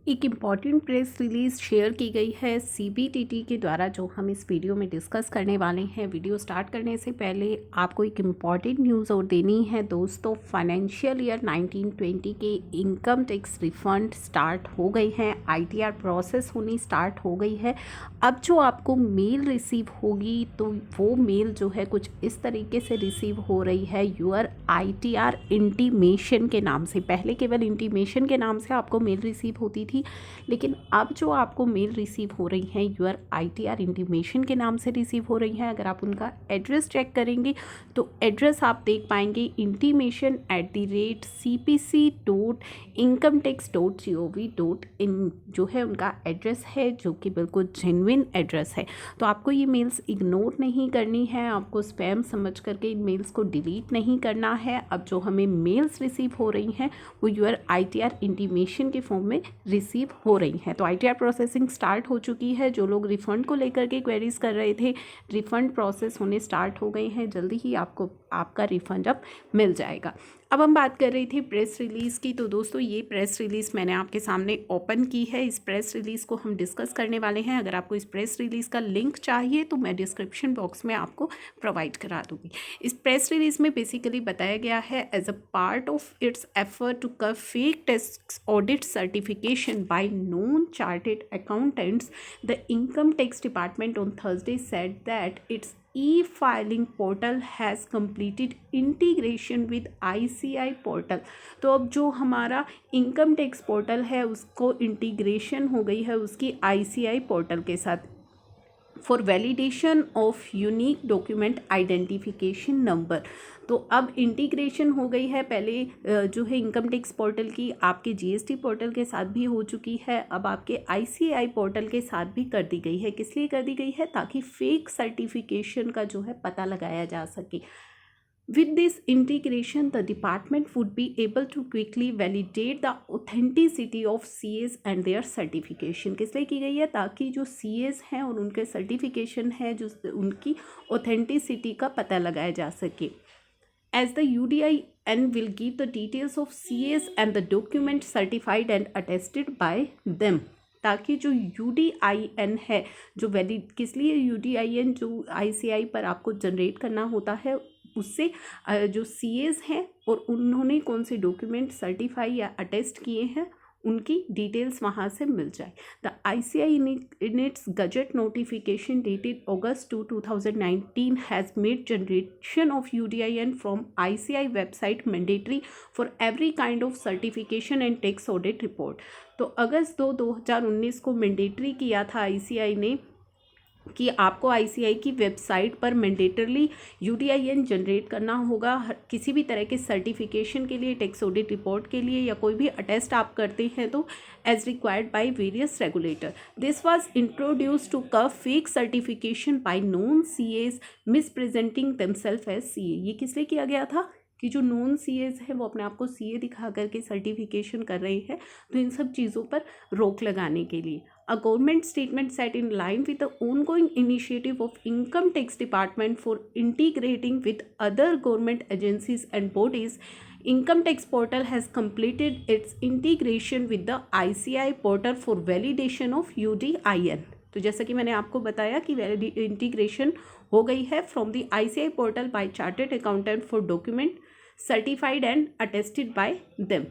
एक important press release share की गई है सीबीटीटी के द्वारा, जो हम इस वीडियो में डिस्कस करने वाले हैं। वीडियो स्टार्ट करने से पहले आपको एक इम्पॉर्टेंट न्यूज़ और देनी है दोस्तों। फाइनेंशियल ईयर 1920 के इनकम टैक्स रिफंड स्टार्ट हो गई हैं, आईटीआर प्रोसेस होनी स्टार्ट हो गई है। अब जो आपको मेल रिसीव होगी तो वो मेल जो है कुछ इस तरीके से रिसीव हो रही है, यूर आईटीआर इंटीमेशन के नाम से। पहले केवल इंटीमेशन के नाम से आपको मेल रिसीव होती थी, लेकिन अब जो आपको मेल रिसीव हो रही हैं यूर आईटीआर इंटीमेशन के नाम से रिसीव हो रही हैं। अगर आप उनका एड्रेस चेक करेंगे तो एड्रेस आप देख पाएंगे intimation@cpc.incometax.gov.in जो है उनका एड्रेस है, जो कि बिल्कुल जेन्युइन एड्रेस है। तो आपको ये मेल्स इग्नोर नहीं करनी है, आपको स्पैम समझ करके इन मेल्स को डिलीट नहीं करना है। अब जो हमें मेल्स रिसीव हो रही हैं वो यूर आईटीआर इंटीमेशन के फॉर्म में रिसीव हो रही हैं। तो आईटीआर प्रोसेसिंग स्टार्ट हो चुकी है। जो लोग रिफ़ंड को लेकर के क्वेरीज कर रहे थे, रिफ़ंड प्रोसेस होने स्टार्ट हो गए हैं। जल्दी ही आपको आपका रिफ़ंड अब मिल जाएगा। अब हम बात कर रही थी प्रेस रिलीज़ की। तो दोस्तों ये प्रेस रिलीज़ मैंने आपके सामने ओपन की है। इस प्रेस रिलीज़ को हम डिस्कस करने वाले हैं। अगर आपको इस प्रेस रिलीज़ का लिंक चाहिए तो मैं डिस्क्रिप्शन बॉक्स में आपको प्रोवाइड करा दूँगी। इस प्रेस रिलीज़ में बेसिकली बताया गया है, as a part of its effort to कव fake tax audit certification by non chartered accountants, the income tax department on Thursday said that its e-filing portal has completed integration with ICI portal। तो अब जो हमारा income tax portal है उसको integration हो गई है उसकी ICI पोर्टल के साथ, for validation of unique document identification number. तो अब इंटीग्रेशन हो गई है। पहले जो है इनकम टैक्स पोर्टल की आपके जीएसटी पोर्टल के साथ भी हो चुकी है, अब आपके आईसीआई पोर्टल के साथ भी कर दी गई है। किस लिए कर दी गई है? ताकि फेक सर्टिफिकेशन का जो है पता लगाया जा सके। With this integration, the department would be able to quickly validate the authenticity of CAs and their certification। किस लिए की गई है? ताकि जो CAs हैं और उनके सर्टिफिकेशन है, जो उनकी ऑथेंटिसिटी का पता लगाया जा सके। As the UDIN will give the details of CAs and the document certified and attested by them। ताकि जो UDIN है, जो वैलिड, किस लिए UDIN जो ICI पर आपको जनरेट करना होता है, उससे जो CAs हैं और उन्होंने कौन से डॉक्यूमेंट सर्टिफाई या अटेस्ट किए हैं उनकी डिटेल्स वहाँ से मिल जाए। The ICI in its gazette notification dated August 2, 2019 has made generation of UDIN from ICI website mandatory for every kind of certification and tax audit report. तो अगस्त 2, 2019 को मैंडेटरी किया था ICI ने कि आपको आईसीआई की वेबसाइट पर मैंडेटरली यूडीआईएन जनरेट करना होगा किसी भी तरह के सर्टिफिकेशन के लिए, टैक्स ऑडिट रिपोर्ट के लिए, या कोई भी अटेस्ट आप करते हैं तो as required by various regulator. This was introduce to कव fake certification by non CS misrepresenting themselves as CA. ये किस लिए किया गया था? कि जो नॉन सीएस है वो अपने आप को सीए दिखा करके सर्टिफिकेशन कर रहे हैं, तो इन सब चीज़ों पर रोक लगाने के लिए। A government statement set in line with the ongoing initiative of Income Tax Department for integrating with other government agencies and bodies, Income Tax Portal has completed its integration with the ICI portal for validation of UDIN। तो जैसा कि मैंने आपको बताया कि integration हो गई है from the ICI portal bye chartered accountant for document certified and attested bye them.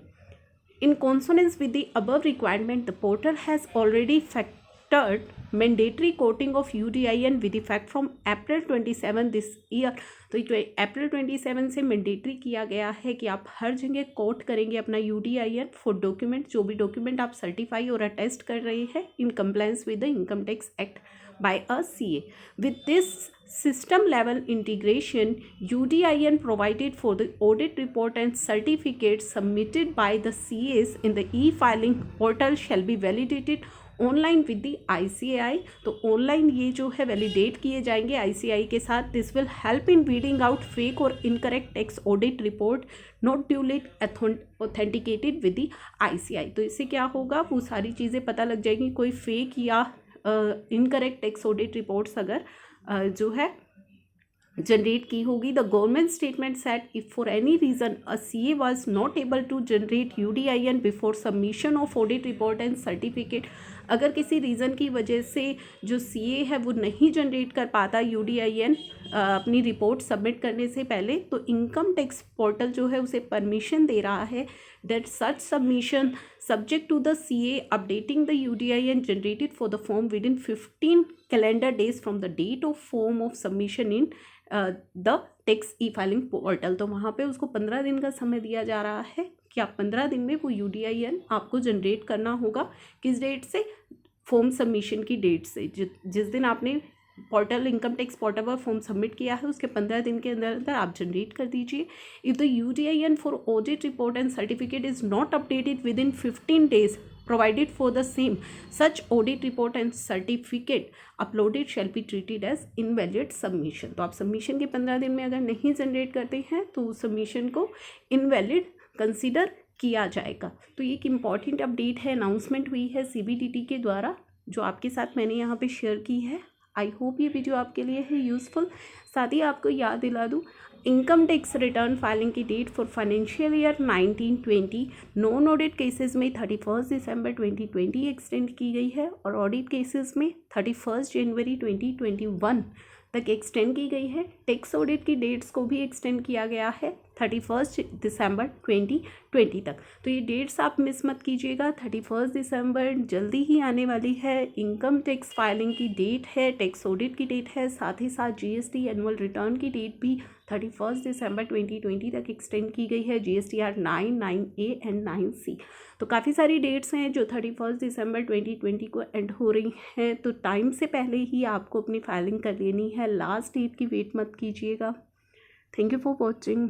In consonance with the above requirement, the portal has already factored mandatory quoting of UDIN with effect from April 27 this year। तो अप्रैल 27 से mandatory किया गया है कि आप हर जगह coat करेंगे अपना UDIN फॉर डॉक्यूमेंट, जो भी डॉक्यूमेंट आप सर्टिफाई और अटेस्ट कर रहे हैं in compliance with the income tax act by a CA। With this system level integration, UDIN provided for the audit report and certificates submitted by the CAs in the e-filing portal shall be validated online with the ICI। तो online ये जो है validate किए जाएंगे ICI के साथ। This will help in weeding out fake और incorrect tax audit report not duly authenticated with the ICI। तो इससे क्या होगा, वो सारी चीज़ें पता लग जाएंगी। कोई फेक या इनकरेक्ट टैक्स ऑडिट रिपोर्ट्स अगर जो है जनरेट की होगी। The government statement set if for any reason a CA was not able to generate UDIN before submission of audit report and certificate, अगर किसी रीज़न की वजह से जो CA है वो नहीं जनरेट कर पाता UDIN अपनी रिपोर्ट सबमिट करने से पहले, तो इनकम टैक्स पोर्टल जो है उसे परमिशन दे रहा है that such submission subject to the CA updating the UDIN generated for the form within 15 calendar days from the date of form of submission in the tax e-filing portal. तो वहाँ पे उसको 15 दिन का समय दिया जा रहा है कि आप 15 दिन में वो UDIN आपको जनरेट करना होगा। किस डेट से? फॉर्म सबमिशन की डेट से। जिस दिन आपने पोर्टल इनकम टैक्स पोर्टल पर फॉर्म सबमिट किया है उसके 15 दिन के अंदर अंदर आप जनरेट कर दीजिए। If the UDIN for audit report and certificate is not updated with in 15 days provided for the same, such audit report and certificate uploaded shall be treated as invalid submission। तो आप submission के 15 दिन में अगर नहीं generate करते हैं तो उस सबमिशन को इनवैलिड कंसीडर किया जाएगा। तो ये एक इम्पॉर्टेंट अपडेट है, अनाउंसमेंट हुई है CBDT के द्वारा, जो आपके साथ मैंने यहाँ पे शेयर की है। आई होप ये वीडियो आपके लिए है यूज़फुल। साथ ही आपको याद दिला दूँ, इनकम टैक्स रिटर्न फाइलिंग की date for financial year 1920 non audit cases में 31 दिसंबर 2020 एक्सटेंड की गई है और ऑडिट केसेस में 31 जनवरी 2021 तक एक्सटेंड की गई है। टैक्स ऑडिट की डेट्स को भी एक्सटेंड किया गया है 31 दिसंबर 2020 तक। तो ये डेट्स आप मिस मत कीजिएगा। 31 दिसंबर जल्दी ही आने वाली है। इनकम टैक्स फाइलिंग की डेट है, टैक्स ऑडिट की डेट है, साथ ही साथ GST एनुअल रिटर्न की डेट भी 31 दिसंबर 2020 तक एक्सटेंड की गई है। GSTR 9, 9A and 9C। तो काफ़ी सारी डेट्स हैं जो 31 दिसंबर 2020 को एंड हो रही हैं। तो टाइम से पहले ही आपको अपनी फाइलिंग कर लेनी है, लास्ट डेट की वेट मत कीजिएगा। Thank you for watching.